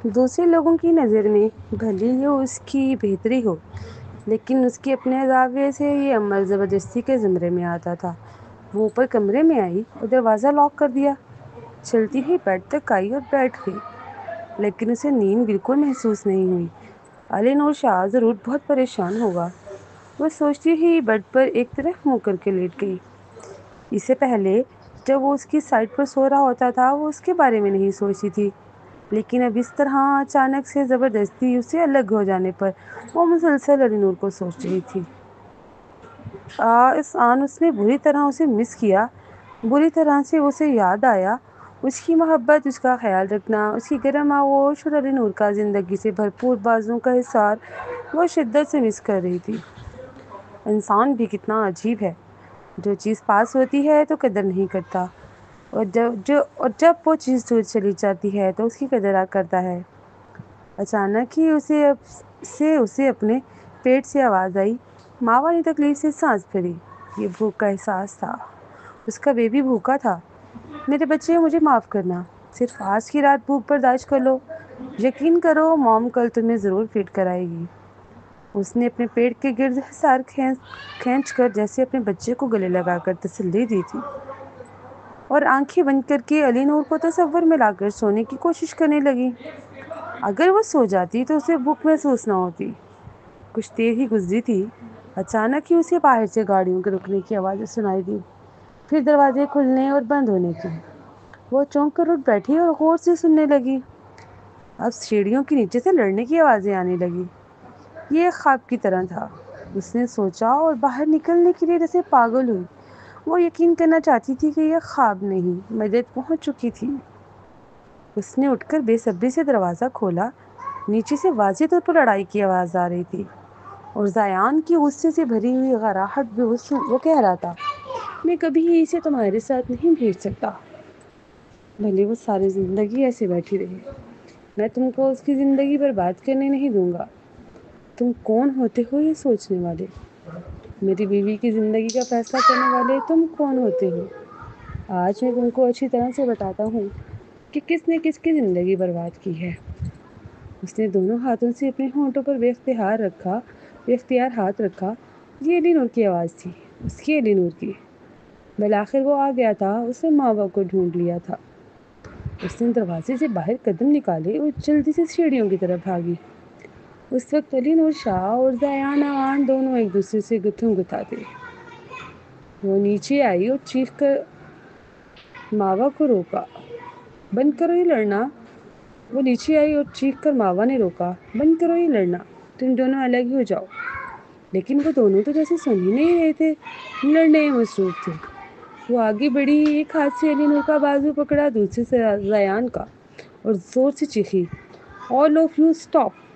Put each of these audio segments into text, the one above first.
دوسرے لوگوں کی نظر میں بھلی ہی اس کی بہتری ہو، لیکن اس کے اپنے زاویے سے یہ عمل زبردستی کے زمرے میں آتا تھا۔ وہ اوپر کمرے میں آئی اور دروازہ لاک کر دیا۔ چلتی ہوئی بیڈ تک آئی اور بیٹھ گئی، لیکن اسے نیند بالکل محسوس نہیں ہوئی۔ علی نور شاہ ضرور بہت پریشان ہوگا، وہ سوچتی ہی بیڈ پر ایک طرف منہ کر کے لیٹ گئی۔ اس سے پہلے جب وہ اس کی سائڈ پر سو رہا ہوتا تھا وہ اس کے بارے میں نہیں سوچتی تھی، لیکن اب اس طرح اچانک سے زبردستی اسے الگ ہو جانے پر وہ مسلسل علی نور کو سوچ رہی تھی۔ اس آن اس نے بری طرح اسے مس کیا، بری طرح سے اسے یاد آیا، اس کی محبت، اس کا خیال رکھنا، اس کی گرم آغوش اور علی نور کا زندگی سے بھرپور بازوں کا حصار وہ شدت سے مس کر رہی تھی۔ انسان بھی کتنا عجیب ہے، جو چیز پاس ہوتی ہے تو قدر نہیں کرتا، اور جب وہ چیز دور چلی جاتی ہے تو اس کی قدر کرتا ہے۔ اچانک ہی اسے اپنے پیٹ سے آواز آئی۔ ماوا نے تکلیف سے سانس بھری۔ یہ بھوک کا احساس تھا، اس کا بیبی بھوکا تھا۔ میرے بچے، مجھے معاف کرنا، صرف آج کی رات بھوک برداشت کر لو، یقین کرو موم کل تمہیں ضرور فیڈ کرائے گی۔ اس نے اپنے پیٹ کے گرد حصار کھینچ کر جیسے اپنے بچے کو گلے لگا کر تسلی دی تھی، اور آنکھیں بند کر کے علی نور کو تصور میں لا کر سونے کی کوشش کرنے لگی۔ اگر وہ سو جاتی تو اسے بھوک محسوس نہ ہوتی۔ کچھ دیر ہی گزری تھی، اچانک ہی اسے باہر سے گاڑیوں کے رکنے کی آوازیں سنائی دی، پھر دروازے کھلنے اور بند ہونے کی۔ وہ چونک کر اٹھ بیٹھی اور غور سے سننے لگی۔ اب سیڑھیوں کے نیچے سے لڑنے کی آوازیں آنے لگی۔ یہ ایک خواب کی طرح تھا، اس نے سوچا، اور باہر نکلنے کے لیے جیسے پاگل ہوئی۔ وہ یقین کرنا چاہتی تھی کہ یہ خواب نہیں، مدد پہنچ چکی تھی۔ اس نے اٹھ کر بے صبری سے دروازہ کھولا۔ نیچے سے واضح طور پر لڑائی کی آواز آ رہی تھی، اور زیان کی غصے سے بھری ہوئی غراہٹ بھی وہ کہہ رہا تھا، میں کبھی اسے تمہارے ساتھ نہیں بھیج سکتا، بھلے وہ ساری زندگی ایسے بیٹھی رہے، میں تم کو اس کی زندگی برباد کرنے نہیں دوں گا۔ تم کون ہوتے ہو یہ سوچنے والے؟ میری بیوی کی زندگی کا فیصلہ کرنے والے تم کون ہوتے ہو؟ آج میں تم کو اچھی طرح سے بتاتا ہوں کہ کس نے کس کی زندگی برباد کی ہے۔ اس نے دونوں ہاتھوں سے اپنے ہونٹوں پر بے اختیار ہاتھ رکھا۔ یہ علی نور کی آواز تھی، اس کی علی نور کی۔ بالآخر وہ آ گیا تھا، اس نے ماوا کو ڈھونڈ لیا تھا۔ اس نے دروازے سے باہر قدم نکالے اور جلدی سے سیڑھیوں کی طرف بھاگی۔ اس وقت علی نور شاہ اور زیان آن دونوں ایک دوسرے سے گتھم گتھا تھے۔ وہ نیچے آئی اور چیخ کر ماوا کو روکا، بند کرو یہ لڑنا۔ وہ نیچے آئی اور چیخ کر ماوا نے روکا، بند کرو یہ لڑنا، تم دونوں الگ ہی ہو جاؤ۔ لیکن وہ دونوں تو جیسے سن ہی نہیں رہے تھے، لڑنے میں مصروف تھے۔ وہ آگے بڑھی، ایک ہاتھ سے علی نور کا بازو پکڑا، دوسرے سے زیان کا، اور زور سے چیخی، آل آف یو اسٹاپ۔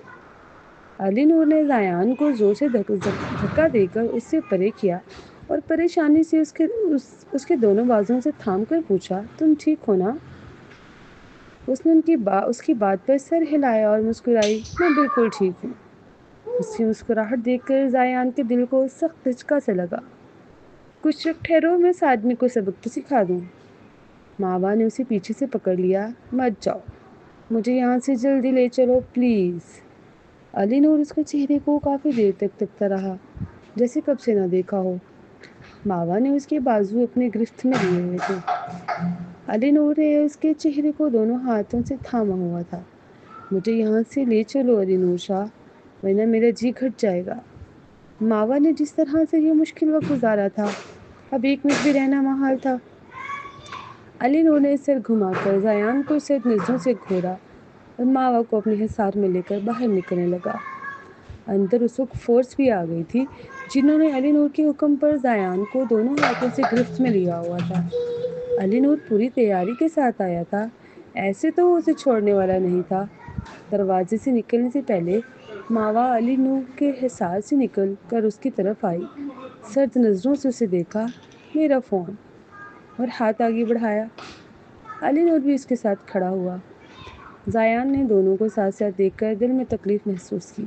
علی نور نے زیان کو زور سے دھکا دے کر اس سے پرے کیا، اور پریشانی سے اس کے دونوں بازوؤں سے تھام کر پوچھا، تم ٹھیک ہو نا؟ اس نے اس کی بات پر سر ہلایا اور مسکرائی، میں بالکل ٹھیک ہوں۔ اس کی مسکراہٹ دیکھ کر زیان کے دل کو سخت دھچکا سا لگا۔ کچھ وقت ٹھہرو، میں اس آدمی کو سبق تو سکھا دوں۔ ماوا نے اسے پیچھے سے پکڑ لیا، مت جاؤ، مجھے یہاں سے جلدی لے چلو پلیز۔ علی نور اس کے چہرے کو کافی دیر تک تکتا رہا، جیسے کب سے نہ دیکھا ہو۔ ماوا نے اس کے بازو اپنے گرفت میں لیے ہوئے تھے۔ علی نور نے اس کے چہرے کو دونوں ہاتھوں سے تھاما ہوا تھا۔ مجھے یہاں سے لے چلو علی نور شاہ، ورنہ میرا جی گھٹ جائے گا۔ ماوا نے جس طرح سے یہ مشکل وقت گزارا تھا، اب ایک منٹ بھی رہنا محال تھا۔ علی نور نے سر گھما کر زیان کو سرد نظروں سے گھورا اور ماوا کو اپنے حصار میں لے کر باہر نکلنے لگا۔ اندر اس وقت فورس بھی آ گئی تھی، جنہوں نے علی نور کے حکم پر زیان کو دونوں ہاتھوں سے گرفت میں لیا ہوا تھا۔ علی نور پوری تیاری کے ساتھ آیا تھا، ایسے تو وہ اسے چھوڑنے والا نہیں تھا۔ دروازے سے نکلنے سے پہلے ماوا علی نور کے حصار سے نکل کر اس کی طرف آئی، سرد نظروں سے اسے دیکھا، میرا فون، اور ہاتھ آگے بڑھایا۔ علی نور بھی اس کے ساتھ کھڑا ہوا۔ زیان نے دونوں کو ساتھ ساتھ دیکھ کر دل میں تکلیف محسوس کی۔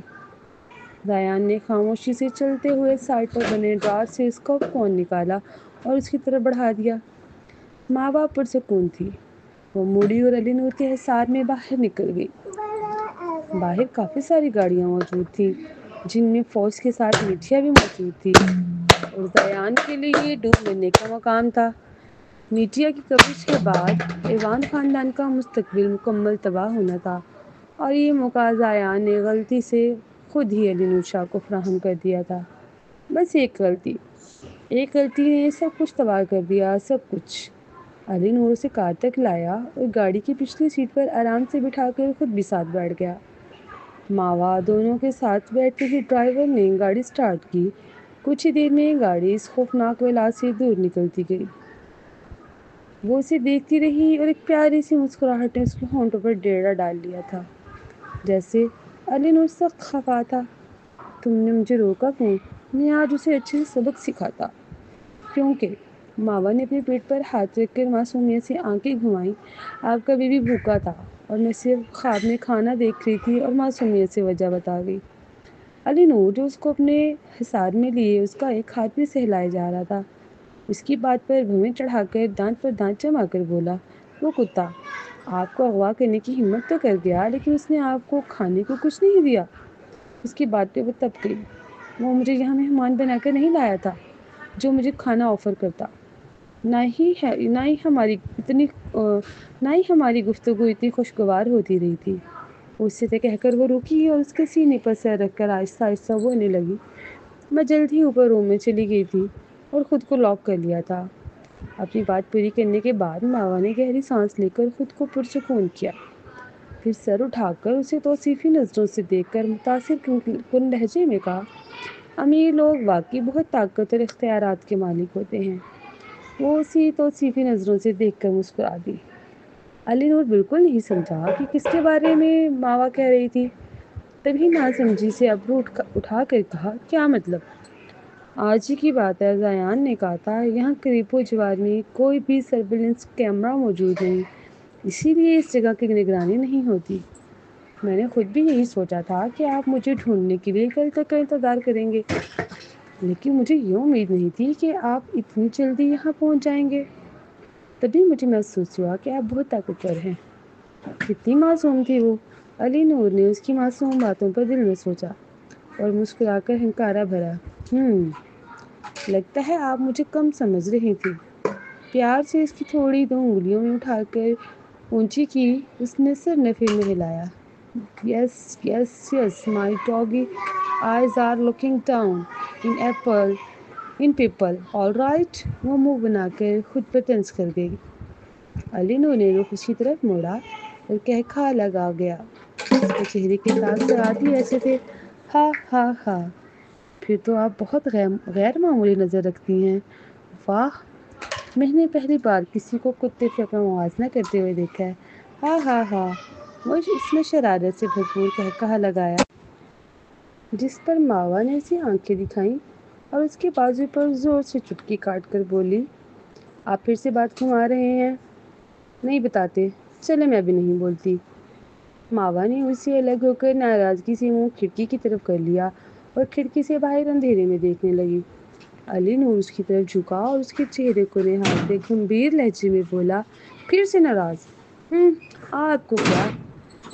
زیان نے خاموشی سے چلتے ہوئے سائڈ پر بنے ڈرار سے اس کا فون نکالا اور اس کی طرف بڑھا دیا۔ ماوا پرسکون تھی، وہ مڑی اور علی نور کے حصار میں باہر نکل گئی۔ باہر کافی ساری گاڑیاں موجود تھیں جن میں فوج کے ساتھ میٹھیا بھی موجود تھی اور زیان کے لیے یہ ڈوب مرنے کا مقام تھا۔ میٹھیا کی قبض کے بعد ایوان خاندان کا مستقبل مکمل تباہ ہونا تھا اور یہ موقع زیان نے غلطی سے خود ہی علی نور شاہ کو فراہم کر دیا تھا۔ بس ایک غلطی نے سب کچھ تباہ کر دیا، سب کچھ۔ علی نور اسے کار تک لایا اور گاڑی کی پچھلی سیٹ پر آرام سے بٹھا کر خود بھی ساتھ بیٹھ گیا۔ ماوا دونوں کے ساتھ بیٹھتے ہی ڈرائیور نے گاڑی سٹارٹ کی۔ کچھ ہی دیر میں گاڑی اس خوفناک ویلا سے دور نکلتی گئی۔ وہ اسے دیکھتی رہی اور ایک پیاری سی مسکراہٹ نے اس کے ہونٹوں پر ڈیرا ڈال لیا تھا۔ جیسے علی نور سخت خفا تھا۔ تم نے مجھے روکا کیوں؟ میں آج اسے اچھے سے سبق سکھاتا۔ کیونکہ ماوا نے اپنے پیٹ پر ہاتھ رکھ کر معصومیت سے آنکھیں گھمائیں۔ آپ کا بیبی بھوکا تھا اور میں صرف خواب میں کھانا دیکھ رہی تھی اور معصومیت سے وجہ بتا گئی۔ علی نور جو اس کو اپنے حصار میں لیے اس کا ایک ہاتھ بھی سہلائے جا رہا تھا، اس کی بات پر بھویں چڑھا کر دانت پر دانت جما کر بولا، وہ کتا آپ کو اغوا کرنے کی ہمت تو کر گیا لیکن اس نے آپ کو کھانے کو کچھ نہیں دیا۔ اس کی بات پہ وہ تب گئی۔ وہ مجھے یہاں مہمان بنا کر نہیں لایا تھا جو مجھے کھانا آفر کرتا۔ نہ ہی ہماری گفتگو اتنی خوشگوار ہوتی رہی تھی۔ اس سے کہہ کر وہ رکی اور اس کے سینے پر سر رکھ کر آہستہ آہستہ بولنے لگی، میں جلد ہی اوپر روم میں چلی گئی تھی اور خود کو لاک کر لیا تھا۔ اپنی بات پوری کرنے کے بعد ماوا نے گہری سانس لے کر خود کو پرسکون کیا، پھر سر اٹھا کر اسے توصیفی نظروں سے دیکھ کر متاثر کن لہجے میں کہا، امیر لوگ واقعی بہت طاقت اور اختیارات کے مالک ہوتے ہیں۔ وہ اسی توصیفی نظروں سے دیکھ کر مسکرا دی۔ علی نور بالکل نہیں سمجھا کہ کس کے بارے میں ماوا کہہ رہی تھی۔ تبھی ناسمجھی سے ابرو اٹھا کر کہا، کیا مطلب؟ آج ہی کی بات ہے، زیان نے کہا تھا یہاں قریب و جوار میں کوئی بھی سرویلنس کیمرہ موجود نہیں، اسی لیے اس جگہ کی نگرانی نہیں ہوتی۔ میں نے خود بھی یہی سوچا تھا کہ آپ مجھے ڈھونڈنے کے لیے کل تک کا انتظار کریں گے، لیکن مجھے یہ امید نہیں تھی کہ آپ اتنی جلدی یہاں پہنچ جائیں گے۔ تبھی مجھے محسوس ہوا کہ آپ بہت طاقتور ہیں۔ کتنی معصوم تھی وہ؟ علی نور نے اس کی معصوم باتوں پر دل میں سوچا اور مسکرا کر ہنکارا بھرا، لگتا ہے آپ مجھے کم سمجھ رہی تھی۔ پیار سے اس کی تھوڑی دو انگلیوں میں اٹھا کر اونچی کی، اس نے سر نفی میں ہلایا، yes my doggy eyes are looking down in people all right. وہ منہ بنا کر خود پر طنز کر گئی۔ علی نور نے رخ اس کی طرف موڑا اور کہکھا لگا گیا۔ اس کے چہرے کے تاثرات ہی ایسے تھے، ہا ہا ہا، پھر تو آپ بہت غیر معمولی نظر رکھتی ہیں، واہ، میں نے پہلی بار کسی کو کتے سے اپنا موازنہ کرتے ہوئے دیکھا ہے، ہا ہا ہا۔ وہ اس نے شرارت سے بھرپور کہکہا لگایا، جس پر ماوا نے اسے آنکھیں دکھائیں اور اس کے بازو پر زور سے چٹکی کاٹ کر بولی، آپ پھر سے بات گھما رہے ہیں؟ نہیں بتاتے، چلے میں بھی نہیں بولتی۔ ماوا نے اسے الگ ہو کر ناراضگی سے منہ کھڑکی کی طرف کر لیا اور کھڑکی سے باہر اندھیرے میں دیکھنے لگی۔ علی نور اس کی طرف جھکا اور اس کے چہرے کو نہایت گمبھیر لہجے میں بولا، پھر سے ناراض؟ آپ کو کیا؟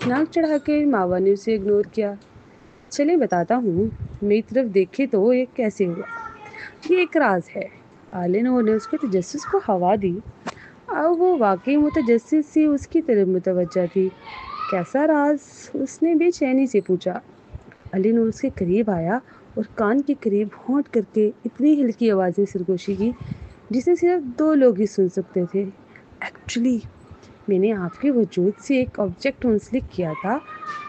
ناک چڑھا کر ماوا نے اسے اگنور کیا۔ چلیں بتاتا ہوں، میری طرف دیکھے تو یہ کیسے ہوا۔ یہ ایک راز ہے۔ علی نور نے اس کے تجسس کو ہوا دی۔ اب وہ واقعی متجسس سی اس کی طرف متوجہ تھی۔ کیسا راز؟ اس نے بے چینی سے پوچھا۔ علی نور اس کے قریب آیا اور کان کے قریب ہونٹ کر کے اتنی ہلکی آواز میں سرگوشی کی جسے صرف دو لوگ ہی سن سکتے تھے، ایکچولی میں نے آپ کے وجود سے ایک آبجیکٹ منسلک کیا تھا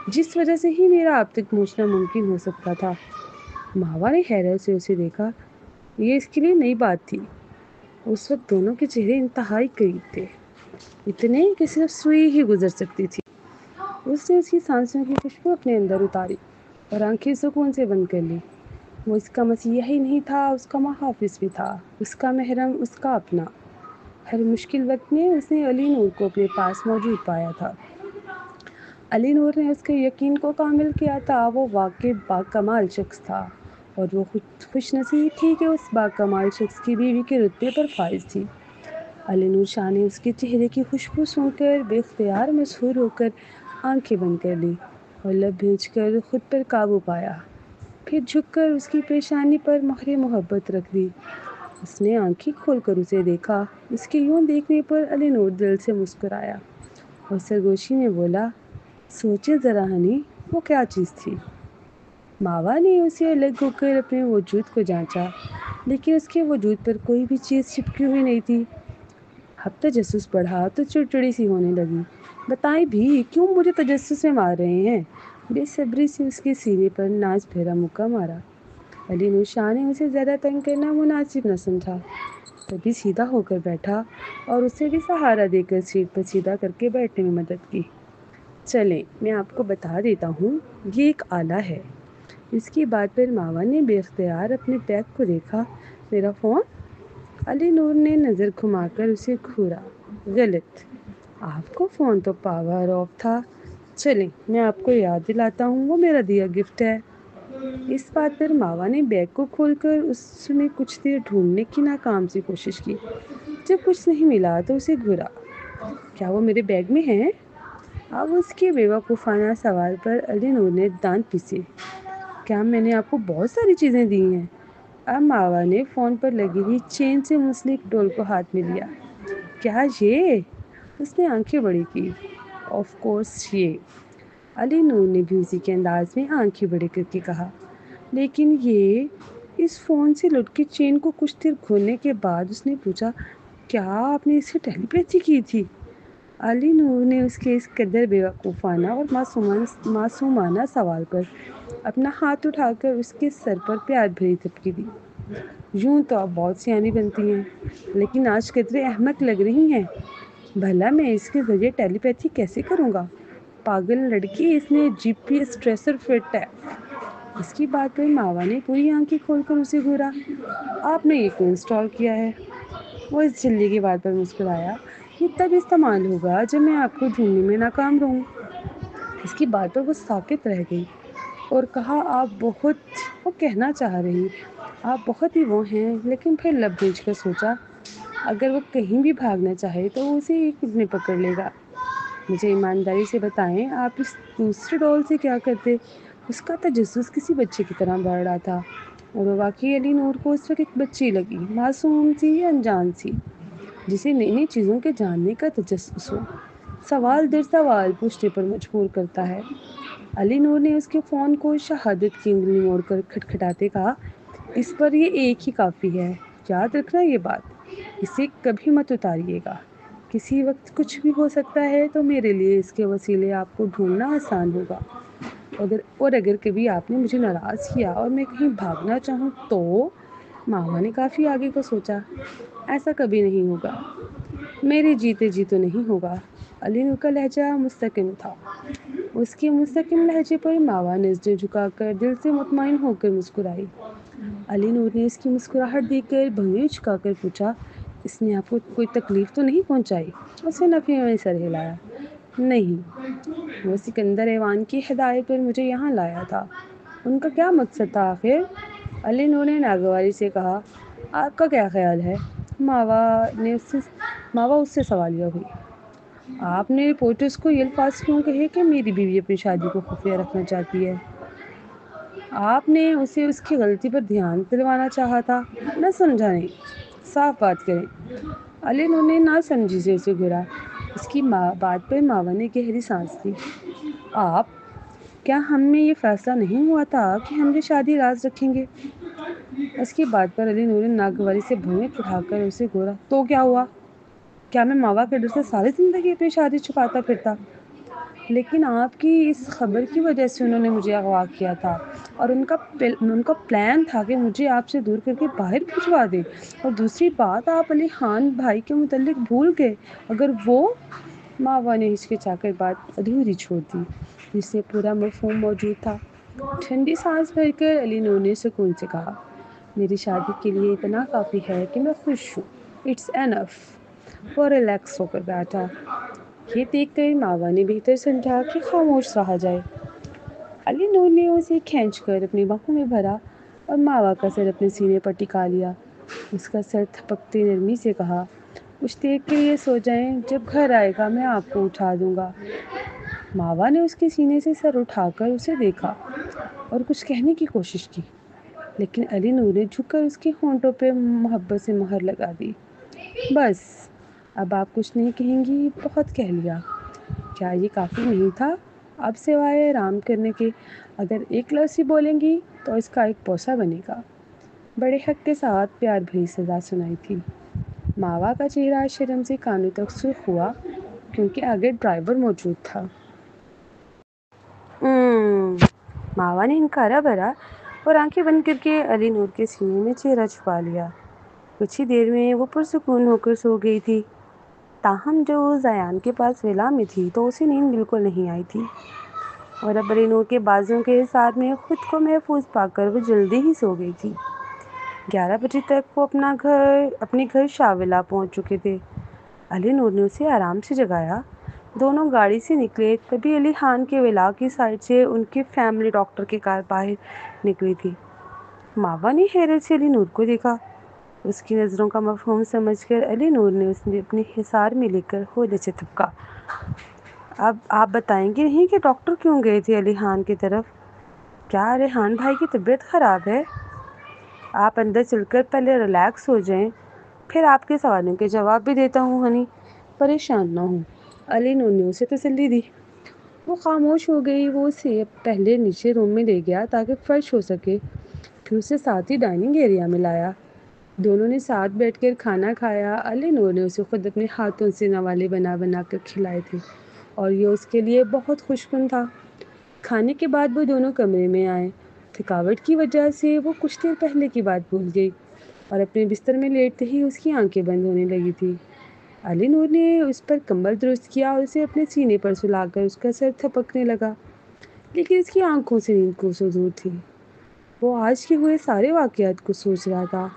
جس وجہ سے ہی میرا آپ تک پہنچنا ممکن ہو سکتا تھا۔ ماوا نے حیرت سے اسے دیکھا۔ یہ اس کے لیے نئی بات تھی۔ اس وقت دونوں کے چہرے انتہائی قریب تھے، اتنے کہ صرف سوئی ہی گزر سکتی تھی۔ اس نے اس کی سانسوں کی خوشبو اپنے اندر اتاری اور آنکھیں سکون سے بند کر لی۔ وہ اس کا مسیحا ہی نہیں تھا، اس کا محافظ بھی تھا، اس کا محرم، اس کا اپنا۔ ہر مشکل وقت میں اس نے علی نور کو اپنے پاس موجود پایا تھا۔ علی نور نے اس کے یقین کو کامل کیا تھا۔ وہ واقعی باکمال شخص تھا اور وہ خوش نصیب تھی کہ اس باکمال شخص کی بیوی کے رتبے پر فائز تھی۔ علی نور شاہ نے اس کے چہرے کی خوشبو سونگھ کر بے اختیار مسحور ہو کر آنکھیں بند کر لی۔ اور لب بھیج کر خود پر قابو پایا، پھر جھک کر اس کی پیشانی پر مہر محبت رکھ دی۔ اس نے آنکھیں کھول کر اسے دیکھا۔ اس کے یوں دیکھنے پر علی نور دل سے مسکرایا اور سرگوشی میں بولا، سوچے ذرا ہنی، وہ کیا چیز تھی؟ ماوا نے اسے الگ ہو کر اپنے وجود کو جانچا، لیکن اس کے وجود پر کوئی بھی چیز چپکی ہوئی نہیں تھی۔ اب تجسس بڑھا تو چڑچڑی سی ہونے لگی۔ بتائیں بھی کیوں مجھے تجسس میں مار رہے ہیں؟ بے صبری سے اس کے سینے پر ناز بھرا مکہ مارا۔ علی نور شاہ نے اسے زیادہ تنگ کرنا مناسب نہ سمجھا، تبھی سیدھا ہو کر بیٹھا اور اسے بھی سہارا دے کر سیٹ پر سیدھا کر کے بیٹھنے میں مدد کی۔ چلیں میں آپ کو بتا دیتا ہوں، یہ ایک آلہ ہے۔ اس کی بات پر ماوا نے بے اختیار اپنے بیگ کو دیکھا۔ میرا فون؟ علی نور نے نظر گھما کر اسے گھورا۔ غلط، آپ کو فون تو پاور آف تھا۔ چلیں میں آپ کو یاد دلاتا ہوں، وہ میرا دیا گفٹ ہے۔ اس بات پر ماوا نے بیگ کو کھول کر اس میں کچھ دیر ڈھونڈنے کی ناکام سی کوشش کی۔ جب کچھ نہیں ملا تو اسے گھورا۔ کیا وہ میرے بیگ میں ہے؟ اب اس کے بیوقوفانہ سوال پر علی نور نے دانت پیسے۔ کیا میں نے آپ کو بہت ساری چیزیں دی ہیں؟ اب ماوا نے فون پر لگی ہوئی چین سے منسلک ڈول کو ہاتھ میں لیا۔ کیا یہ؟ اس نے آنکھیں بڑی کی۔ آف کورس یہ۔ علی نور نے بھی اسی کے انداز میں آنکھیں بڑی کر کے کہا۔ لیکن یہ؟ اس فون سے لٹکی چین کو کچھ دیر گھورنے کے بعد اس نے پوچھا، کیا آپ نے اسے ٹیلی پیتھی کی تھی؟ علی نور نے اس کے اس قدر بیوقوفانہ اور معصومانہ سوال پر اپنا ہاتھ اٹھا کر اس کے سر پر پیار بھری تھپکی دی۔ یوں تو آپ بہت سیانی بنتی ہیں، لیکن آج قدرے احمق لگ رہی ہیں۔ بھلا میں اس کے ذریعے ٹیلی پیتھی کیسے کروں گا؟ پاگل لڑکی، اس میں جی پی ایس ٹریسر فٹ ہے۔ اس کی بات پر ماوا نے پوری آنکھیں کھول کر اسے گھورا۔ آپ نے یہ کیوں انسٹال کیا ہے؟ وہ اس جھلی کی بات پر مسکرایا۔ یہ تب استعمال ہوگا جب میں آپ کو ڈھونڈنے میں ناکام رہوں۔ اس کی بات پر وہ ساکت رہ گئی اور کہا، وہ کہنا چاہ رہی، آپ بہت ہی وہ ہیں، لیکن پھر لب بھیج کر سوچا، اگر وہ کہیں بھی بھاگنا چاہے تو وہ اسے ایک منٹ میں پکڑ لے گا۔ مجھے ایمانداری سے بتائیں، آپ اس دوسرے ڈول سے کیا کرتے؟ اس کا تجسس کسی بچے کی طرح بڑھ رہا تھا، اور وہ واقعی علی نور کو اس وقت ایک بچی لگی، معصوم سی، انجان سی، جسے نئی نئی چیزوں کے جاننے کا تجسس ہو، سوال در سوال پوچھنے پر مجبور کرتا ہے۔ علی نور نے اس کے فون کو شہادت کی انگلی موڑ کر کھٹکھٹاتے کہا، اس پر یہ ایک ہی کافی ہے، یاد رکھنا یہ بات، اسے کبھی مت اتاریے گا۔ کسی وقت کچھ بھی ہو سکتا ہے، تو میرے لیے اس کے وسیلے آپ کو ڈھونڈنا آسان ہوگا، اور اگر کبھی آپ نے مجھے ناراض کیا اور میں کہیں بھاگنا چاہوں تو؟ ماما نے کافی آگے کو سوچا۔ ایسا کبھی نہیں ہوگا، میرے جیتے جی تو نہیں ہوگا۔ علی نور کا لہجہ مستقیم تھا۔ اس کے مستقیم لہجے پر ماوا نظریں جھکا کر دل سے مطمئن ہو کر مسکرائی۔ علی نور نے اس کی مسکراہٹ دیکھ کر بھویں جھکا کر پوچھا، اس نے آپ کو کوئی تکلیف تو نہیں پہنچائی؟ اس نے نفی میں سر ہلایا۔ نہیں، وہ سکندر ایوان کی ہدایت پر مجھے یہاں لایا تھا۔ ان کا کیا مقصد تھا آخر؟ علی نور نے ناگواری سے کہا، آپ کا کیا خیال ہے؟ ماوا اس سے سوالیہ ہوئی۔ آپ نے رپورٹرز کو یہ الفاظ کیوں کہے کہ میری بیوی اپنی شادی کو خفیہ رکھنا چاہتی ہے؟ آپ نے اسے اس کی غلطی پر دھیان دلوانا چاہا تھا۔ نہ سمجھا نہیں، صاف بات کریں۔ علی نور نے نہ سمجھی سے اسے گھورا۔ اس کی بات پر ماوا نے گہری سانس لی۔ کیا ہم میں یہ فیصلہ نہیں ہوا تھا کہ ہم یہ شادی راز رکھیں گے؟ اس کی بات پر علی نور نے ناگواری سے بھویں اٹھا کر اسے گھورا۔ تو کیا ہوا؟ کیا میں ماوا کے ڈر سے ساری زندگی اپنی شادی چھپاتا پھرتا؟ لیکن آپ کی اس خبر کی وجہ سے انہوں نے مجھے اغوا کیا تھا، اور ان کا پلان تھا کہ مجھے آپ سے دور کر کے باہر بھجوا دیں۔ اور دوسری بات، آپ علی خان بھائی کے متعلق بھول گئے۔ اگر وہ… ماوا نے ہچکچا کر بات ادھوری چھوڑ دی، جس سے پورا مفہوم موجود تھا۔ ٹھنڈی سانس بھر کر علی نور نے سکون سے کہا، میری شادی کے لیے اتنا کافی ہے کہ میں خوش ہوں۔ اٹس انف۔ وہ ریلیکس ہو کر بیٹھا۔ یہ دیکھ کر ماوا نے بہتر سمجھا کہ خاموش رہا جائے۔ علی نور نے اسے کھینچ کر اپنی باہوں میں بھرا اور ماوا کا سر اپنے سینے پر ٹکا لیا۔ اس کا سر تھپکتے نرمی سے کہا، کچھ دیر کے لیے سو جائیں، جب گھر آئے گا میں آپ کو اٹھا دوں گا۔ ماوا نے اس کے سینے سے سر اٹھا کر اسے دیکھا اور کچھ کہنے کی کوشش کی، لیکن علی نور نے جھک کر اس کے ہونٹوں پہ محبت سے مہر لگا دی۔ بس اب آپ کچھ نہیں کہیں گی، بہت کہہ لیا۔ کیا یہ کافی نہیں تھا؟ اب سوائے آرام کرنے کے اگر ایک لفظ ہی بولیں گی تو اس کا ایک پوسا بنے گا۔ بڑے حق کے ساتھ پیار بھری سزا سنائی تھی۔ ماوا کا چہرہ شرم سے کانوں تک سرخ ہوا کیونکہ آگے ڈرائیور موجود تھا۔ ماوا نے انکارا بھرا اور آنکھیں بند کر کے علی نور کے سینے میں چہرہ چھپا لیا۔ کچھ ہی دیر میں وہ پرسکون ہو کر سو گئی تھی۔ تاہم جو زیان کے پاس ویلا میں تھی تو اسے نیند بالکل نہیں آئی تھی، اور اب علی نور کے بازوں کے حصار میں خود کو محفوظ پا کر وہ جلدی ہی سو گئی تھی۔ 11 بجے تک وہ اپنے گھر شاویلا پہنچ چکے تھے۔ علی نور نے اسے آرام سے جگایا۔ دونوں گاڑی سے نکلے تبھی علی خان کے ویلا کی سائڈ سے ان کے فیملی ڈاکٹر کی کار باہر نکلی تھی۔ ماوا نے حیرت سے علی نور کو دیکھا۔ اس کی نظروں کا مفہوم سمجھ کر علی نور نے اسے اپنے حصار میں لے کر ہولے سے تھپکا۔ اب آپ بتائیں گے نہیں کہ ڈاکٹر کیوں گئے تھے علی خان کی طرف؟ کیا ریحان بھائی کی طبیعت خراب ہے؟ آپ اندر چل کر پہلے ریلیکس ہو جائیں، پھر آپ کے سوالوں کے جواب بھی دیتا ہوں ہنی، پریشان نہ ہوں، علی نور نے اسے تسلی دی۔ وہ خاموش ہو گئی۔ وہ اسے پہلے نیچے روم میں لے گیا تاکہ فرش ہو سکے، پھر اسے ساتھ ہی ڈائننگ ایریا میں لایا۔ دونوں نے ساتھ بیٹھ کر کھانا کھایا۔ علی نور نے اسے خود اپنے ہاتھوں سے نوالے بنا بنا کر کھلائے تھے اور یہ اس کے لیے بہت خوش کن تھا۔ کھانے کے بعد وہ دونوں کمرے میں آئے۔ تھکاوٹ کی وجہ سے وہ کچھ دیر پہلے کی بات بھول گئی اور اپنے بستر میں لیٹتے ہی اس کی آنکھیں بند ہونے لگی تھی۔ علی نور نے اس پر کمبل درست کیا اور اسے اپنے سینے پر سلا کر اس کا سر تھپکنے لگا، لیکن اس کی آنکھوں سے نیند کوسوں دور تھی۔ وہ آج کے ہوئے سارے واقعات کو سوچ رہا تھا۔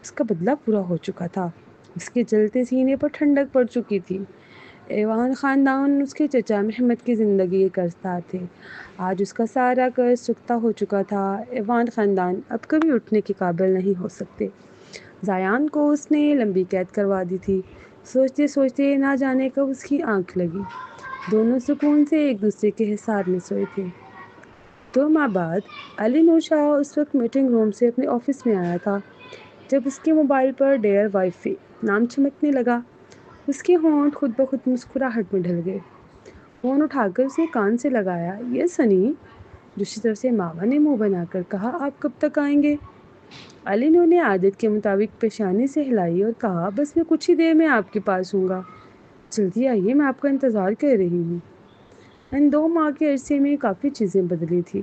اس کا بدلہ پورا ہو چکا تھا۔ اس کے جلتے سینے پر ٹھنڈک پڑ چکی تھی۔ ایوان خاندان اس کے چچا محمد کی زندگی کے قرضدار تھے۔ آج اس کا سارا قرض چکتا ہو چکا تھا۔ ایوان خاندان اب کبھی اٹھنے کے قابل نہیں ہو سکتے۔ زیان کو اس نے لمبی قید کروا دی تھی۔ سوچتے سوچتے نہ جانے کب اس کی آنکھ لگی۔ دونوں سکون سے ایک دوسرے کے حصار میں سوئے تھے۔ 2 ماہ بعد علی نور شاہ اس وقت میٹنگ روم سے اپنے آفس میں آیا تھا جب اس کے موبائل پر ڈیئر وائفی نام چمکنے لگا۔ اس کے ہونٹ خود بخود مسکراہٹ میں ڈھل گئے۔ فون اٹھا کر اسے کان سے لگایا۔ یس سنی، دوسری طرف سے ماوا نے منہ بنا کر کہا، آپ کب تک آئیں گے؟ علی نور نے عادت کے مطابق پیشانی سے ہلائی اور کہا، بس میں کچھ ہی دیر میں آپ کے پاس ہوں گا۔ جلدی آئیے، میں آپ کا انتظار کر رہی ہوں۔ ان 2 ماہ کے عرصے میں کافی چیزیں بدلی تھیں۔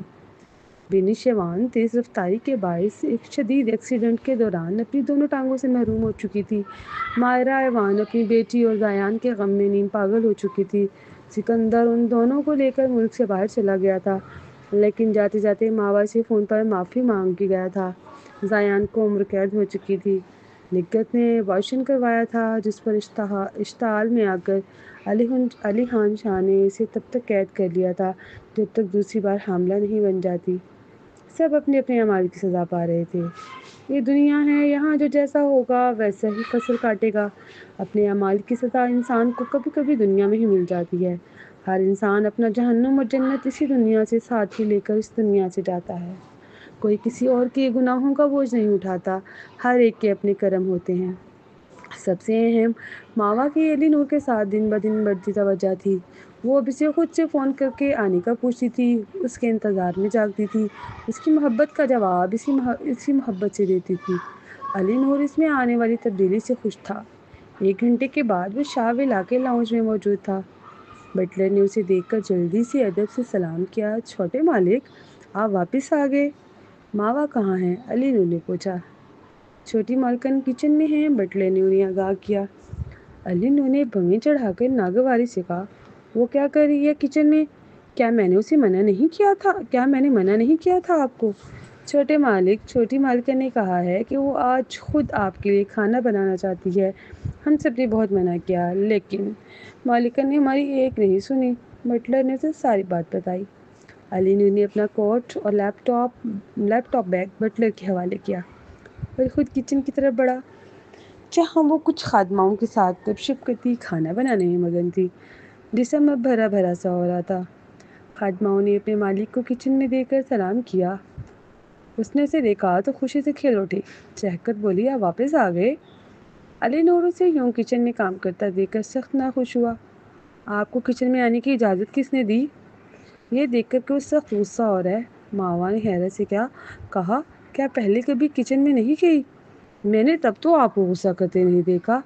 بینی شیوان تیز رفتاری کے باعث ایک شدید ایکسیڈنٹ کے دوران اپنی دونوں ٹانگوں سے محروم ہو چکی تھی۔ مائرہ ایوان اپنی بیٹی اور زیان کے غم میں نیم پاگل ہو چکی تھی۔ سکندر ان دونوں کو لے کر ملک سے باہر چلا گیا تھا، لیکن جاتے جاتے ماوا سے فون پر معافی مانگ گیا تھا۔ زیان کو عمر قید ہو چکی تھی۔ نگہت نے ابارشن کروایا تھا، جس پر اشتعال میں آ کر علی خان شاہ نے اسے تب تک قید کر لیا تھا جب تک دوسری بار حاملہ نہیں بن جاتی۔ سب اپنے اپنے اعمال کی سزا پا رہے تھے۔ یہ دنیا ہے، یہاں جو جیسا ہوگا ویسا ہی فصل کاٹے گا۔ اپنے اعمال کی سزا انسان کو کبھی کبھی دنیا میں ہی مل جاتی ہے۔ ہر انسان اپنا جہنم اور جنت اسی دنیا سے ساتھ ہی لے کر اس دنیا سے جاتا ہے۔ کوئی کسی اور کے گناہوں کا بوجھ نہیں اٹھاتا، ہر ایک کے اپنے کرم ہوتے ہیں۔ سب سے اہم ماوا کی علی نور کے ساتھ دن بدن بڑھتی توجہ تھی۔ وہ اب اسے خود سے فون کر کے آنے کا پوچھتی تھی، اس کے انتظار میں جاگتی تھی، اس کی محبت کا جواب اسی محبت سے دیتی تھی۔ علی نور اس میں آنے والی تبدیلی سے خوش تھا۔ 1 گھنٹے کے بعد وہ شاہ ویلا کے لاؤنج میں موجود تھا۔ بٹلر نے اسے دیکھ کر جلدی سے ادب سے سلام کیا۔ چھوٹے مالک، آپ واپس آ گئے۔ ماوا کہاں ہیں؟ علی نور نے پوچھا۔ چھوٹی مالکن کچن میں ہیں، بٹلر نے انہیں آگاہ کیا۔ علی نور نے بھویں چڑھا کر ناگواری سے کہا، وہ کیا کر رہی ہے کچن میں؟ کیا میں نے منع نہیں کیا تھا آپ کو؟ چھوٹے مالک، چھوٹی مالکن نے کہا ہے کہ وہ آج خود آپ کے لیے کھانا بنانا چاہتی ہے۔ ہم سب نے بہت منع کیا، لیکن مالکن نے ہماری ایک نہیں سنی۔ بٹلر نے اسے ساری بات بتائی۔ علی نور نے اپنا کوٹ اور لیپ ٹاپ بیگ بٹلر کے حوالے کیا اور خود کچن کی طرف بڑھا، جہاں وہ کچھ خادماؤں کے ساتھ گپ شپ کرتی کھانا بنانے میں مگن تھی۔ جسم اب بھرا بھرا سا ہو رہا تھا۔ خادماؤں نے اپنے مالک کو کچن میں دیکھ کر سلام کیا۔ اس نے اسے دیکھا تو خوشی سے کھیل اٹھی، چہک کر بولی، آپ واپس آ گئے؟ علی نور اسے یوں کچن میں کام کرتا دیکھ کر سخت ناخوش ہوا۔ آپ کو کچن میں آنے کی اجازت کس نے دی؟ یہ دیکھ کر کہ وہ سخت غصہ ہو رہا ہے، ماوا نے حیرت سے کہا، کیا پہلے کبھی کچن میں نہیں گئی؟ میں نے تب تو آپ کو غصہ کرتے نہیں دیکھا۔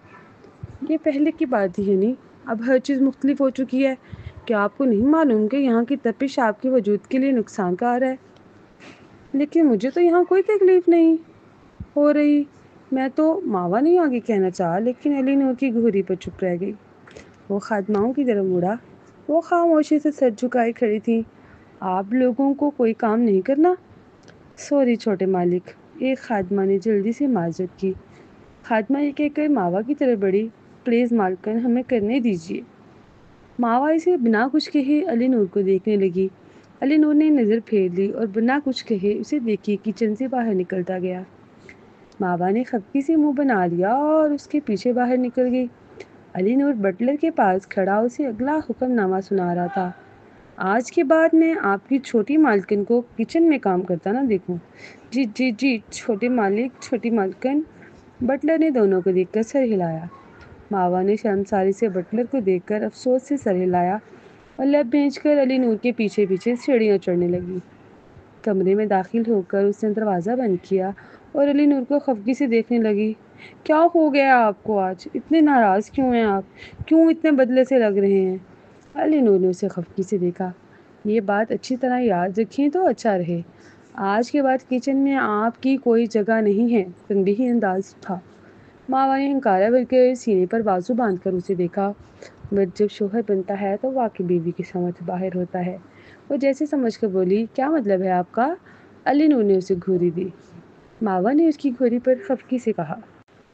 یہ پہلے کی بات ہی ہے نہیں، اب ہر چیز مختلف ہو چکی ہے۔ کیا آپ کو نہیں معلوم کہ یہاں کی تپش آپ کے وجود کے لیے نقصان کار ہے؟ لیکن مجھے تو یہاں کوئی تکلیف نہیں ہو رہی۔ میں تو ماوا نہیں آگے کہنا چاہا، لیکن علی نور کی گھوری پر چپ رہ گئی۔ وہ خادماؤں کی طرف مڑا، وہ خاموشی سے سر جھکائے کھڑی تھی۔ آپ لوگوں کو کوئی کام نہیں کرنا؟ سوری چھوٹے مالک، ایک خادمہ نے جلدی سے معذرت کی۔ خادمہ یہ کہہ کر ماوا کی طرف بڑھی، پلیز مالکن ہمیں کرنے دیجیے۔ ماوا اسے بنا کچھ کہے علی نور کو دیکھنے لگی۔ علی نور نے نظر پھیر لی اور بنا کچھ کہے اسے دیکھے کچن سے باہر نکلتا گیا۔ ماوا نے خفگی سے منہ بنا لیا اور اس کے پیچھے باہر نکل گئی۔ علی نور بٹلر کے پاس کھڑا اسے اگلا حکم نامہ سنا رہا تھا۔ آج کے بعد میں آپ کی چھوٹی مالکن کو کچن میں کام کرتا نہ دیکھوں۔ جی جی جی چھوٹے مالک، چھوٹی مالکن۔ بٹلر نے دونوں کو دیکھ کر سر ہلایا۔ ماوا نے شرمساری سے بٹلر کو دیکھ کر افسوس سے سر ہلایا اور لب بھینچ کر علی نور کے پیچھے پیچھے سیڑھیاں چڑھنے لگی۔ کمرے میں داخل ہو کر اس نے دروازہ بند کیا اور علی نور کو خفگی سے دیکھنے لگی۔ کیا ہو گیا آپ کو آج؟ اتنے ناراض کیوں ہیں آپ؟ کیوں اتنے بدلے سے لگ رہے ہیں؟ علی نور نے اسے خفگی سے دیکھا۔ یہ بات اچھی طرح یاد رکھیں تو اچھا رہے، آج کے بعد کچن میں آپ کی کوئی جگہ نہیں ہے، تنبیہی انداز تھا۔ ماوا نے ہنکارا بھر کر سینے پر بازو باندھ کر اسے دیکھا۔ مرد جب شوہر بنتا ہے تو واقعی بیوی کی سمجھ باہر ہوتا ہے۔ وہ جیسے سمجھ کر بولی، کیا مطلب ہے آپ کا؟ علی نور نے اسے گھوری دی۔ ماوا نے اس کی گھوری پر خفگی سے کہا،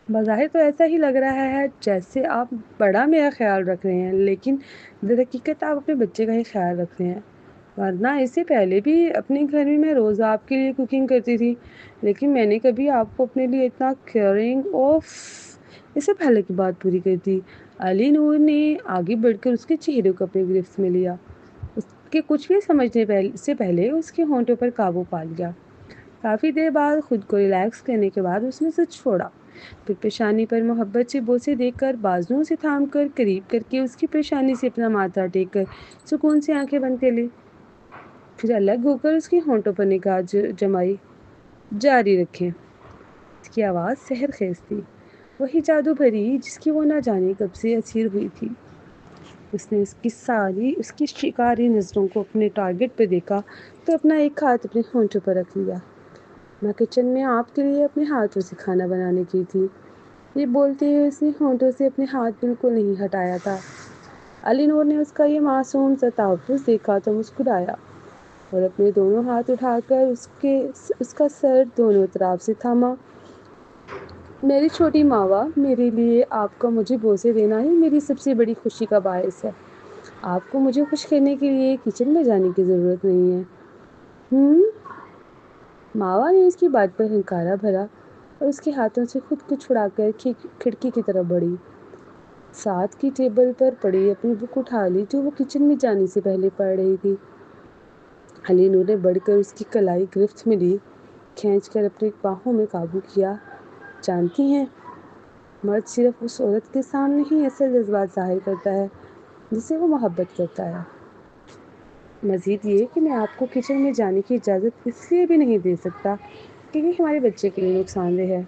بظاہر تو ایسا ہی لگ رہا ہے جیسے آپ بڑا میرا خیال رکھ رہے ہیں، لیکن در حقیقت آپ اپنے بچے کا ہی خیال رکھ رہے ہیں۔ ورنہ اس سے پہلے بھی اپنے گھر میں روز آپ کے لیے کوکنگ کرتی تھی، لیکن میں نے کبھی آپ کو اپنے لیے اتنا کیئرنگ اس سے پہلے کی بات پوری کر دی۔ علی نور نے آگے بڑھ کر اس کے چہرے کو اپنے گرفت میں لیا۔ اس کے کچھ بھی سمجھنے سے پہلے اس کے ہونٹوں پر قابو پا لیا۔ کافی دیر بعد خود کو ریلیکس کرنے کے بعد اس نے اسے چھوڑا، پھر پیشانی پر محبت سے بوسے دے کر بازوؤں سے تھام کر قریب کر کے اس کی پیشانی سے اپنا ماتھا ٹیک کر سکون سے آنکھیں بند کر لی، پھر الگ ہو کر اس کے ہونٹوں پر نگاہ جمائی۔ جاری رکھیں۔ اس کی آواز سحر خیز تھی، وہی جادو بھری جس کی وہ نہ جانے کب سے اسیر ہوئی تھی۔ اس نے اس کی شکاری نظروں کو اپنے ٹارگٹ پہ دیکھا تو اپنا ایک ہاتھ اپنے ہونٹوں پر رکھ لیا۔ میں کچن میں آپ کے لیے اپنے ہاتھوں سے کھانا بنانے کی تھی۔ یہ بولتے ہوئے اس نے ہونٹوں سے اپنے ہاتھ بالکل نہیں ہٹایا تھا۔ علی نور نے اس کا یہ معصوم سا تحفظ دیکھا تو مسکرایا اور اپنے دونوں ہاتھ اٹھا کر اس کا سر دونوں طرف سے تھاما۔ میری چھوٹی ماوا، میرے لیے آپ کا مجھے بوسے دینا ہی میری سب سے بڑی خوشی کا باعث ہے۔ آپ کو مجھے خوش کرنے کے لیے کچن میں جانے کی ضرورت نہیں ہے۔ ماوا نے اس کی بات پر ہنکارا بھرا اور اس کے ہاتھوں سے خود کو چھڑا کر کھڑکی کی طرف بڑھی۔ ساتھ کی ٹیبل پر پڑی اپنی بک اٹھا لی جو وہ کچن میں جانے سے پہلے پڑھ رہی تھی۔ علی نور نے بڑھ کر اس کی کلائی گرفت میں لی، کھینچ کر اپنی باہوں میں قابو کیا۔ جانتی ہیں، مرد صرف اس عورت کے سامنے ہی اصل جذبات ظاہر کرتا ہے جس سے وہ محبت کرتا ہے۔ مزید یہ کہ میں آپ کو کچن میں جانے کی اجازت اس لیے بھی نہیں دے سکتا کیونکہ ہمارے بچے کے لیے نقصان دہ ہے،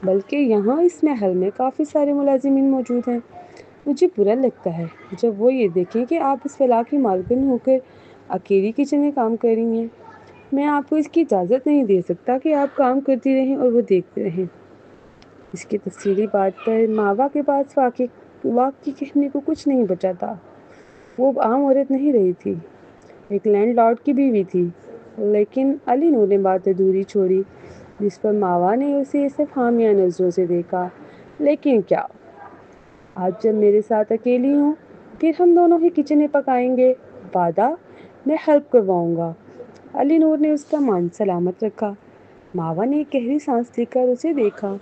بلکہ یہاں اس محل میں کافی سارے ملازمین موجود ہیں۔ مجھے برا لگتا ہے جب وہ یہ دیکھیں کہ آپ اس فلاح کی مالکن ہو کر اکیلی کچن میں کام کر رہی ہیں۔ میں آپ کو اس کی اجازت نہیں دے سکتا کہ آپ کام کرتی رہیں اور وہ دیکھتے رہیں۔ اس کی تفصیلی بات پر ماوا کے پاس واقعی کہنے کو کچھ نہیں بچا تھا۔ وہ عام عورت نہیں رہی تھی، ایک لینڈ لارڈ کی بیوی تھی۔ لیکن علی نور نے بات ادھوری چھوڑی، جس پر ماوا نے اسے صرف حامیہ نظروں سے دیکھا۔ لیکن کیا؟ آج جب میرے ساتھ اکیلی ہوں، پھر ہم دونوں ہی کچن میں پکائیں گے، وعدہ؟ میں ہیلپ کرواؤں گا۔ علی نور نے اس کا مان سلامت رکھا۔ ماوا نے ایک گہری سانس لے کر اسے دیکھا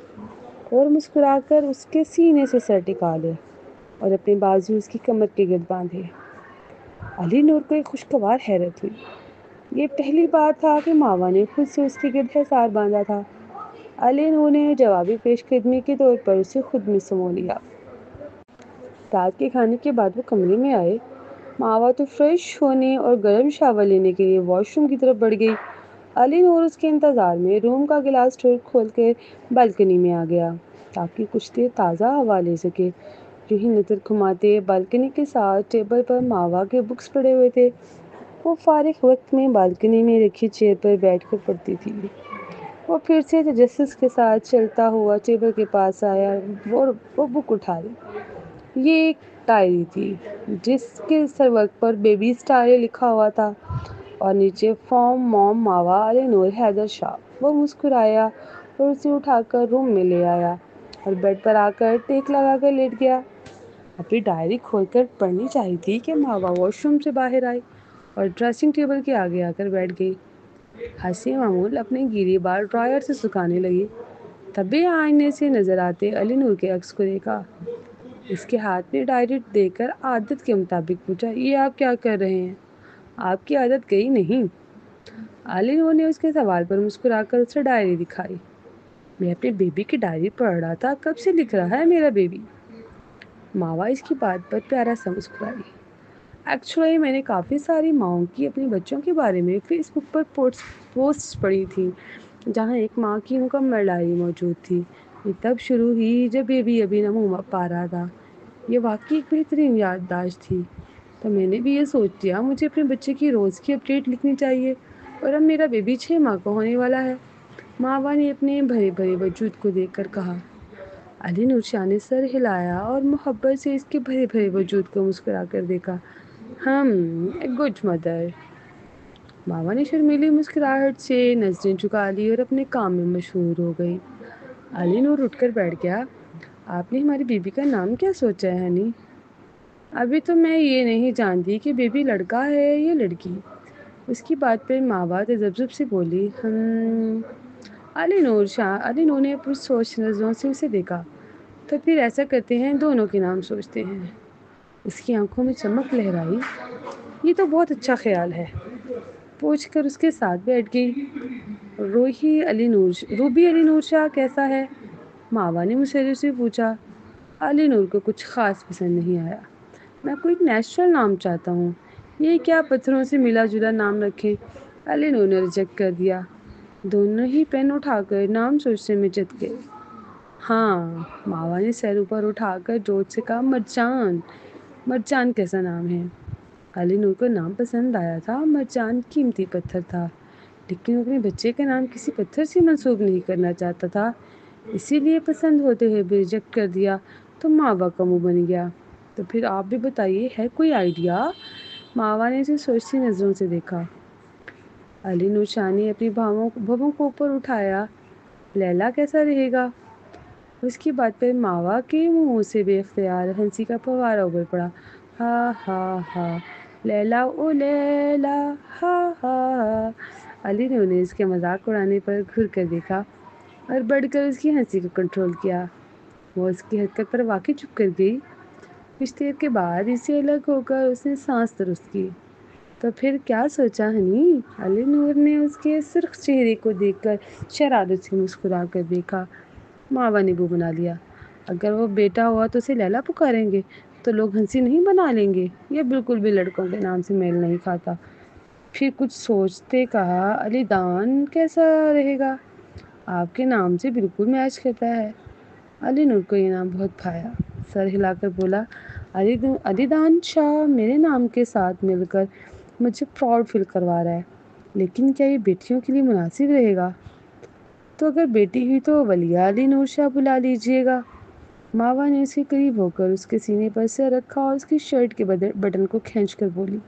اور مسکرا کر اس کے سینے سے سر ٹکا لے اور اپنے بازو اس کی کمر کے گرد باندھے۔ علی نور کو ایک خوشگوار حیرت ہوئی۔ یہ پہلی بار تھا کہ ماوا نے خود سے اس کے گرد حصار باندھا تھا۔ علی نور نے جوابی پیش قدمی کے طور پر اسے خود میں سمو لیا۔ رات کے کھانے کے بعد وہ کمرے میں آئے۔ ماوا تو فریش ہونے اور گرم شاور لینے کے لیے واش روم کی طرف بڑھ گئی۔ علی نور اس کے انتظار میں روم کا گلاس ڈور کھول کر بالکنی میں آ گیا تاکہ کچھ دیر تازہ ہوا لے سکے۔ یوں ہی نظر گھماتے بالکنی کے ساتھ ٹیبل پر ماوا کے بکس پڑے ہوئے تھے۔ وہ فارغ وقت میں بالکنی میں رکھی چیئر پر بیٹھ کر پڑھتی تھی۔ وہ پھر سے تجسس کے ساتھ چلتا ہوا ٹیبل کے پاس آیا اور وہ بک اٹھا لی۔ یہ ایک ڈائری تھی جس کے سرورق پر بیبی اسٹائل لکھا ہوا تھا اور نیچے فرام موم ماوا علی نور حیدر شاہ۔ وہ مسکرایا اور اسے اٹھا کر روم میں لے آیا اور بیڈ پر آ کر ٹیک لگا کر لیٹ گیا۔ اپنی ڈائری کھول کر پڑھنی چاہیے تھی کہ ماوا واش روم سے باہر آئی اور ڈریسنگ ٹیبل کے آگے آ کر بیٹھ گئی۔ حسین معمول اپنے گیلے بال ڈرائر سے سکھانے لگی۔ تبھی آئینے سے نظر آتے علی نور کے عکس کو دیکھا۔ اس کے ہاتھ میں ڈائری دیکھ کر عادت کے مطابق پوچھا، یہ آپ کیا کر رہے ہیں؟ آپ کی عادت گئی نہیں؟ علی نور نے اس کے سوال پر مسکرا کر اسے ڈائری دکھائی۔ میں اپنے بیبی کی ڈائری پڑھ رہا تھا، کب سے لکھ رہا ہے میرا بیبی؟ ماوا اس کی بات پر پیارا سا مسکرائی۔ ایکچولی میں نے کافی ساری ماؤں کی اپنے بچوں کے بارے میں فیس بک پر پوسٹ پڑھی تھی جہاں ایک ماں کی مکمل ڈائری موجود تھی۔ یہ تب شروع ہوئی جب بیبی ابھی نمو پا رہا تھا۔ یہ واقعی ایک بہترین یادداشت تھی۔ تو میں نے بھی یہ سوچ لیا مجھے اپنے بچے کی روز کی اپڈیٹ لکھنی چاہیے، اور اب میرا بیبی 6 ماہ کا ہونے والا ہے۔ ماوا نے اپنے بھرے بھرے وجود کو دیکھ کر کہا۔ علی نور شاہ نے سر ہلایا اور محبت سے اس کے بھرے بھرے وجود کو مسکرا کر دیکھا۔ A good mother. ماوا نے شرمیلی مسکراہٹ سے نظریں جھکا لی اور اپنے کام میں مشغول ہو گئی۔ علی نور اٹھ کر بیٹھ گیا۔ آپ نے ہماری بیبی کا نام کیا سوچا ہے ہنی؟ ابھی تو میں یہ نہیں جانتی کہ بیبی لڑکا ہے یا لڑکی۔ اس کی بات پر ماوا تذبذب سے بولی۔ علی نور نے پرسوچ نظروں سے اسے دیکھا۔ تو پھر ایسا کرتے ہیں، دونوں کے نام سوچتے ہیں۔ اس کی آنکھوں میں چمک لہرائی۔ یہ تو بہت اچھا خیال ہے، پوچھ کر اس کے ساتھ بیٹھ گئی۔ روبی علی نور شاہ کیسا ہے؟ ماوا نے مسرت سے پوچھا۔ علی نور کو کچھ خاص پسند نہیں آیا۔ میں کوئی نیچرل نام چاہتا ہوں، یہ کیا پتھروں سے ملا جلا نام رکھیں؟ علی نور نے ریجیکٹ کر دیا۔ دونوں ہی پین اٹھا کر نام سوچنے میں جت گئے۔ ہاں، ماوا نے سر اوپر اٹھا کر جوش سے کہا، مرجان۔ مرجان کیسا نام ہے؟ علی نور کو نام پسند آیا تھا۔ مرجان قیمتی پتھر تھا، لیکن وہ اپنے بچے کا نام کسی پتھر سے منسوب نہیں کرنا چاہتا تھا، اسی لیے پسند ہوتے ہوئے بھی ریجیکٹ کر دیا۔ تو ماوا کا منہ بن گیا۔ تو پھر آپ بھی بتائیے، ہے کوئی آئیڈیا؟ ماوا نے اسے سوچتی نظروں سے دیکھا۔ علی نور شاہ نے اپنی بھووں کو اوپر اٹھایا۔ لیلا کیسا رہے گا؟ اس کی بات پر ماوا کے منہ سے بے اختیار ہنسی کا فوارہ ابل پڑا۔ ہا ہا ہا، لیلا او لیلا، ہا ہا ہا۔ علی نور نے اس کے مذاق اڑانے پر گھور کر دیکھا اور بڑھ کر اس کی ہنسی کو کنٹرول کیا۔ وہ اس کی حرکت پر واقعی چپ کر گئی۔ کچھ دیر کے بعد اس سے الگ ہو کر اس نے سانس درست کی۔ تو پھر کیا سوچا ہنی؟ علی نور نے اس کے سرخ چہرے کو دیکھ کر شرارت سے مسکرا کر دیکھا۔ ماوا نے منہ بنا لیا۔ اگر وہ بیٹا ہوا تو اسے لیلا پکاریں گے تو لوگ ہنسی نہیں بنا لیں گے؟ یہ بالکل بھی لڑکوں کے نام سے میل نہیں کھاتا۔ پھر کچھ سوچتے کہا، علی دان کیسا رہے گا؟ آپ کے نام سے بالکل میچ کرتا ہے۔ علی نور کو یہ نام بہت بھایا۔ سر ہلا کر بولا، علی دان شاہ میرے نام کے ساتھ مل کر مجھے پراؤڈ فیل کروا رہا ہے، لیکن کیا یہ بیٹیوں کے لیے مناسب رہے گا؟ تو اگر بیٹی ہوئی تو ولیہ علی نور شاہ بلا لیجیے گا۔ ماوا نے اس کے قریب ہو کر اس کے سینے پر سر رکھا اور اس کی شرٹ کے بٹن کو کھینچ کر بولی۔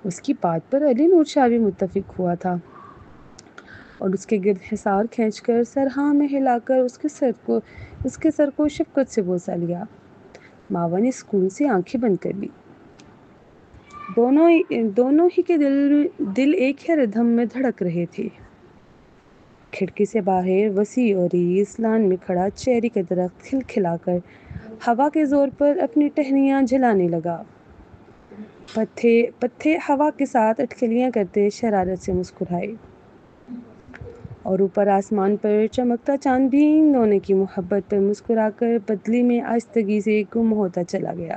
اس کی بات پر علی نور شاہ بھی متفق ہوا تھا اور اس کے گرد حصار کھینچ کر سر ہاں میں ہلا کر اس کے سر کو شفقت سے بوسہ لیا۔ ماوا نے سکون سے آنکھیں بند کر لی۔ دونوں ہی کے دل ایک ہی ردھم میں دھڑک رہے تھے۔ کھڑکی سے باہر وسیع اور ریز لان میں کھڑا چیری کا درخت کھلکھلا کر ہوا کے زور پر اپنی ٹہنیاں جھلانے لگا۔ پتھے ہوا کے ساتھ اٹکلیاں کرتے شرارت سے مسکرائے، اور اوپر آسمان پر چمکتا چاند بھی ان دونوں کی محبت پر مسکرا کر بدلی میں آہستگی سے گم ہوتا چلا گیا۔